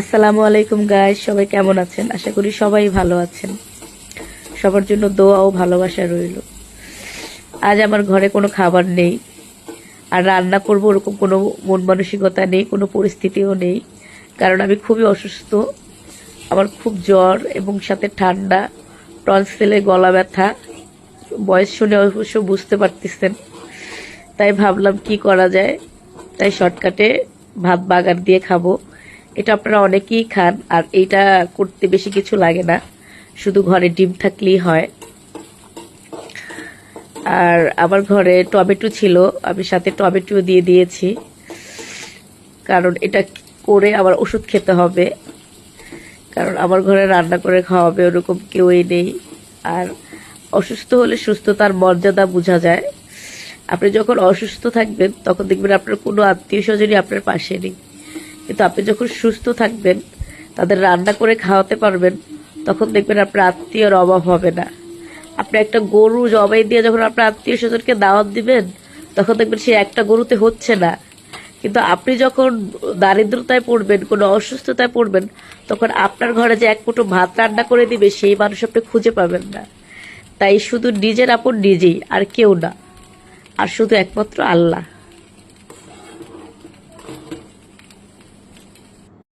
আসসালামু আলাইকুম গাইস, সবাই কেমন আছেন? আশা করি সবাই ভালো আছেন। সবার জন্য দোয়া ও ভালোবাসা রইল। আজ আমার ঘরে কোনো খাবার নেই, আর রান্না করব ওরকম কোনো মন মানসিকতা নেই, কোনো পরিস্থিতিও নেই। কারণ আমি খুবই অসুস্থ। আমার খুব জ্বর এবং সাথে ঠান্ডা, টনসিলে গলা ব্যথা। বয়স শুনে অবশ্য বুঝতে পারতেছেন। তাই ভাবলাম কি করা যায়, তাই শর্টকাটে ভাত বাগার দিয়ে খাবো। এটা আপনারা অনেকেই খান, আর এইটা করতে বেশি কিছু লাগে না, শুধু ঘরে ডিম থাকলেই হয়। আর আমার ঘরে টমেটো ছিল, আমি সাথে টমেটো দিয়ে দিয়েছি, কারণ এটা করে আবার ওষুধ খেতে হবে। কারণ আমার ঘরে রান্না করে খাওয়াবে ওরকম কেউই নেই। আর অসুস্থ হলে সুস্থতার মর্যাদা বোঝা যায়। আপনি যখন অসুস্থ থাকবেন তখন দেখবেন আপনার কোনো আত্মীয় স্বজনই আপনার পাশে নেই, কিন্তু আপনি যখন সুস্থ থাকবেন, তাদের রান্না করে খাওয়াতে পারবেন, তখন দেখবেন আপনার আত্মীয়র অভাব হবে না। আপনি একটা গরু জবাই দিয়ে যখন আপনার আত্মীয় স্বজনকে দাওয়াত দিবেন, তখন দেখবেন সে একটা গরুতে হচ্ছে না। কিন্তু আপনি যখন দারিদ্রতায় পড়বেন, কোনো অসুস্থতায় পড়বেন, তখন আপনার ঘরে যে এক মুঠো ভাত রান্না করে দিবে সেই মানুষ আপনি খুঁজে পাবেন না। তাই শুধু নিজের আপন নিজেই, আর কেউ না, আর শুধু একমাত্র আল্লাহ।